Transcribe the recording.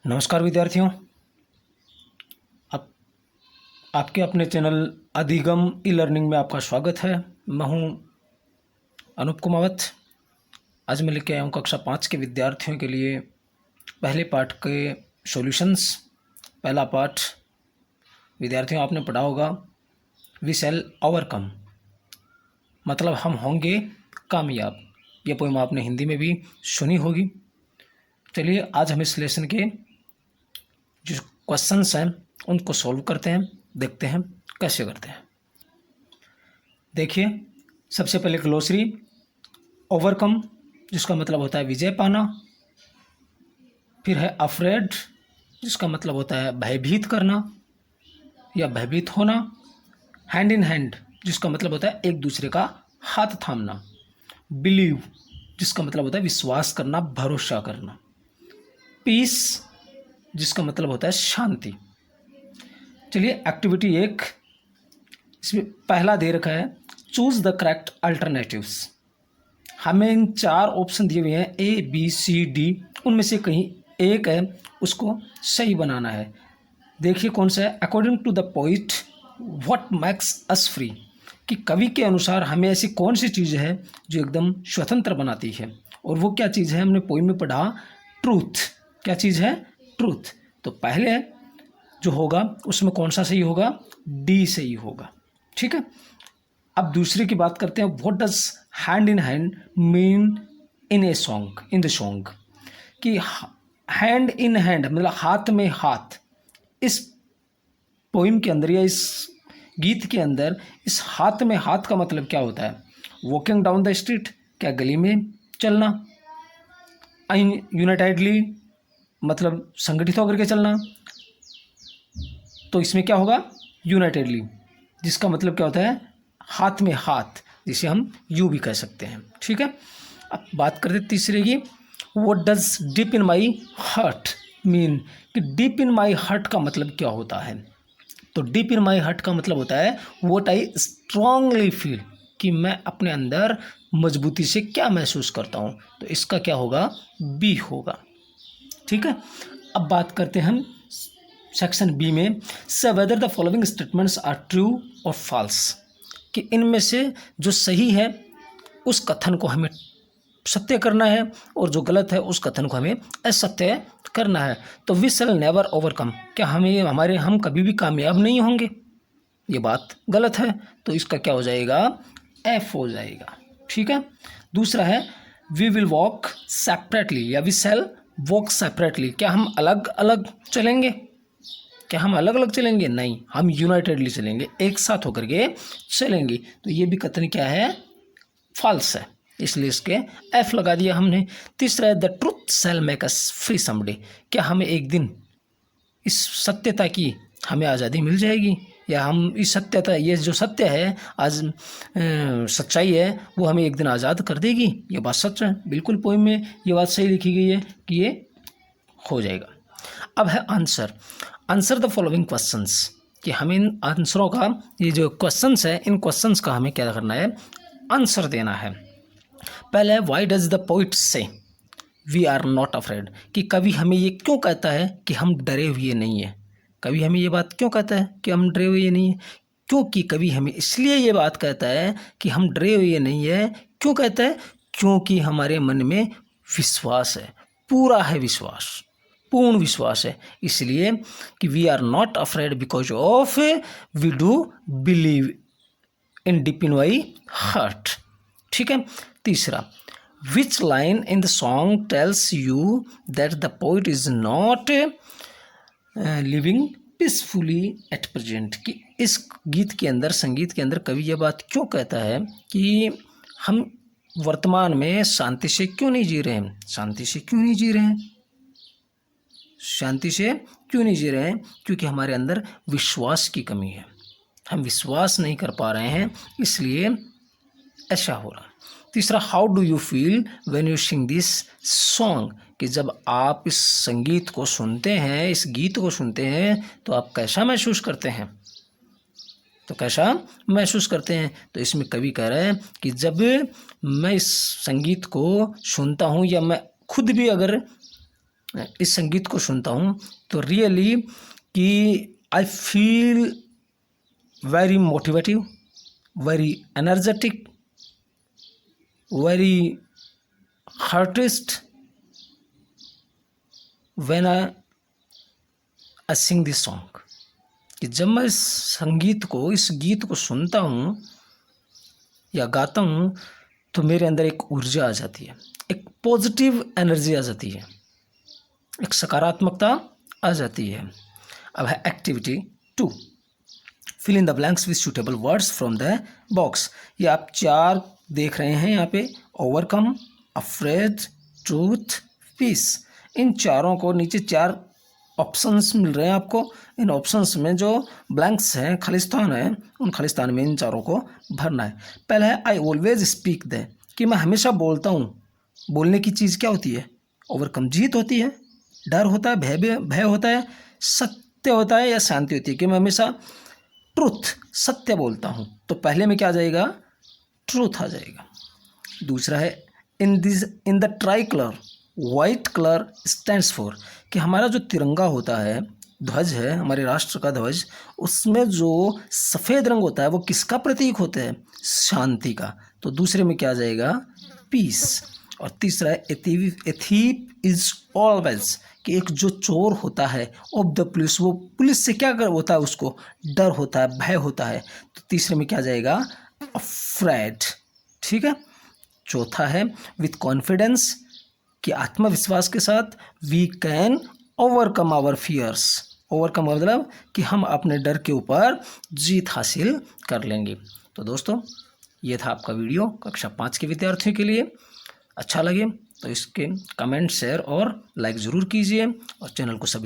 नमस्कार विद्यार्थियों। आप आपके अपने चैनल अधिगम ई लर्निंग में आपका स्वागत है। मैं हूं अनूप कुमावत। आज मैं लेके आया हूं कक्षा 5 के विद्यार्थियों के लिए पहले पाठ के सॉल्यूशंस। पहला पाठ विद्यार्थियों आपने पढ़ा होगा, वी शैल ओवरकम, मतलब हम होंगे कामयाब। ये पोएम आपने हिंदी में भी सुनी होगी। चलिए आज हम इस लेसन के जो क्वेश्चंस हैं उनको सॉल्व करते हैं, देखते हैं कैसे करते हैं। देखिए, सबसे पहले ग्लोसरी, ओवरकम जिसका मतलब होता है विजय पाना। फिर है अफ्रेड जिसका मतलब होता है भयभीत करना या भयभीत होना। हैंड इन हैंड जिसका मतलब होता है एक दूसरे का हाथ थामना। बिलीव जिसका मतलब होता है विश्वास करना, भरोसा करना। पीस जिसका मतलब होता है शांति। चलिए एक्टिविटी 1, इसमें पहला दे रखा है चूज द करेक्ट अल्टरनेटिव्स। हमें इन 4 ऑप्शन दिए हुए हैं ए बी सी डी, उनमें से कहीं एक है उसको सही बनाना है। देखिए कौन सा है। According to the poet what makes us free, कि कवि के अनुसार हमें ऐसी कौन सी चीज़ है जो एकदम स्वतंत्र बनाती है। और वो क्या चीज़ है, हमने पोइम में पढ़ा ट्रूथ। क्या चीज़ है? ट्रूथ। तो पहले जो होगा उसमें कौन सा सही होगा? डी सही होगा। ठीक है। अब दूसरे की बात करते हैं। What does hand in hand mean in a song, in the song, कि हैंड इन हैंड मतलब हाथ में हाथ। इस पोइम के अंदर या इस गीत के अंदर इस हाथ में हाथ का मतलब क्या होता है? वॉकिंग डाउन द स्ट्रीट, क्या गली में चलना। यूनाइटेडली मतलब संगठित होकर के चलना। तो इसमें क्या होगा? यूनाइटेडली, जिसका मतलब क्या होता है? हाथ में हाथ, जिसे हम यू भी कह सकते हैं। ठीक है। अब बात करते तीसरे की। What does deep in my heart mean, कि डीप इन माई हार्ट का मतलब क्या होता है? तो डीप इन माई हार्ट का मतलब होता है व्हाट आई स्ट्रांगली फील, कि मैं अपने अंदर मजबूती से क्या महसूस करता हूँ। तो इसका क्या होगा? बी होगा। ठीक है। अब बात करते हैं हम सेक्शन बी में। Say whether the following statements are true और फॉल्स, कि इनमें से जो सही है उस कथन को हमें सत्य करना है और जो गलत है उस कथन को हमें असत्य करना है। तो वी शैल नेवर ओवरकम, क्या हम कभी भी कामयाब नहीं होंगे, ये बात गलत है। तो इसका क्या हो जाएगा? एफ हो जाएगा। ठीक है। दूसरा है वी विल वॉक सेपरेटली या वी शैल वॉक सेपरेटली, क्या हम अलग अलग चलेंगे? क्या हम अलग अलग चलेंगे? नहीं, हम यूनाइटेडली चलेंगे, एक साथ होकर के चलेंगे। तो ये भी कथन क्या है? फॉल्स है, इसलिए इसके एफ लगा दिया हमने। तीसरा है the truth shell make us free someday, क्या हमें एक दिन इस सत्यता की हमें आज़ादी मिल जाएगी, या हम इस सत्यता, ये जो सत्य है आज सच्चाई है वो हमें एक दिन आज़ाद कर देगी। ये बात सच है, बिल्कुल पोइम में ये बात सही लिखी गई है कि ये हो जाएगा। अब है answer. Answer the following questions, कि हमें इन आंसरों का, ये जो क्वेश्चंस है इन क्वेश्चंस का हमें क्या करना है? आंसर देना है। पहले है व्हाई डज द पोइट से वी आर नॉट अफ्रेड, कि कवि हमें ये क्यों कहता है कि हम डरे हुए नहीं हैं। कवि हमें ये बात क्यों कहता है कि हम डरे हुए नहीं हैं? क्योंकि कवि हमें इसलिए ये बात कहता है कि हम डरे हुए नहीं है। क्यों कहता है? क्योंकि हमारे मन में विश्वास है, पूरा है विश्वास, पूर्ण विश्वास है। इसलिए कि we are not afraid because of we do believe in deep in my heart. ठीक है। तीसरा, which line in the song tells you that the poet is not living peacefully at present, कि इस गीत के अंदर, संगीत के अंदर कवि यह बात क्यों कहता है कि हम वर्तमान में शांति से क्यों नहीं जी रहे हैं? शांति से क्यों नहीं जी रहे हैं? शांति से क्यों नहीं जी रहे हैं? क्योंकि हमारे अंदर विश्वास की कमी है, हम विश्वास नहीं कर पा रहे हैं, इसलिए ऐसा हो रहा। तीसरा, how do you feel when you sing this song, कि जब आप इस संगीत को सुनते हैं, इस गीत को सुनते हैं तो आप कैसा महसूस करते हैं? तो कैसा महसूस करते हैं? तो इसमें कवि कह रहे हैं कि जब मैं इस संगीत को सुनता हूँ या मैं खुद भी अगर इस संगीत को सुनता हूँ तो रियली कि I feel very motivative, very energetic, very heartiest when I sing this song. कि जब मैं इस संगीत को, इस गीत को सुनता हूँ या गाता हूँ तो मेरे अंदर एक ऊर्जा आ जाती है, एक पॉजिटिव एनर्जी आ जाती है, एक सकारात्मकता आ जाती है। अब है activity 2, fill in the blanks with suitable words from the box. ये आप 4 देख रहे हैं यहाँ पे, ओवरकम, अफ्रेड, ट्रूथ, पीस। इन चारों को नीचे 4 ऑप्शंस मिल रहे हैं आपको। इन ऑप्शंस में जो ब्लैंक्स हैं, खालिस्तान है, उन खालिस्तान में इन चारों को भरना है। पहला है आई ऑलवेज स्पीक द, कि मैं हमेशा बोलता हूँ। बोलने की चीज़ क्या होती है? ओवरकम जीत होती है, डर होता है, भय होता है, सत्य होता है या शांति होती है। कि मैं हमेशा ट्रूथ, सत्य बोलता हूँ। तो पहले में क्या आ जाएगा? ट्रूथ आ जाएगा। दूसरा है in the try colour white colour stands for, कि हमारा जो तिरंगा होता है, ध्वज है हमारे राष्ट्र का ध्वज, उसमें जो सफ़ेद रंग होता है वो किसका प्रतीक होता है? शांति का। तो दूसरे में क्या आ जाएगा? पीस। और तीसरा है ए थीप इज ऑलवेज, कि एक जो चोर होता है ऑफ द पुलिस, वो पुलिस से क्या होता है? उसको डर होता है, भय होता है। तो तीसरे में क्या आ जाएगा? अफ्रेड। ठीक है। चौथा है विथ कॉन्फिडेंस, कि आत्मविश्वास के साथ we can overcome our fears. Overcome मतलब कि हम अपने डर के ऊपर जीत हासिल कर लेंगे। तो दोस्तों, ये था आपका वीडियो कक्षा 5 के विद्यार्थियों के लिए। अच्छा लगे तो इसके कमेंट, शेयर और लाइक ज़रूर कीजिए और चैनल को सब्सक्राइब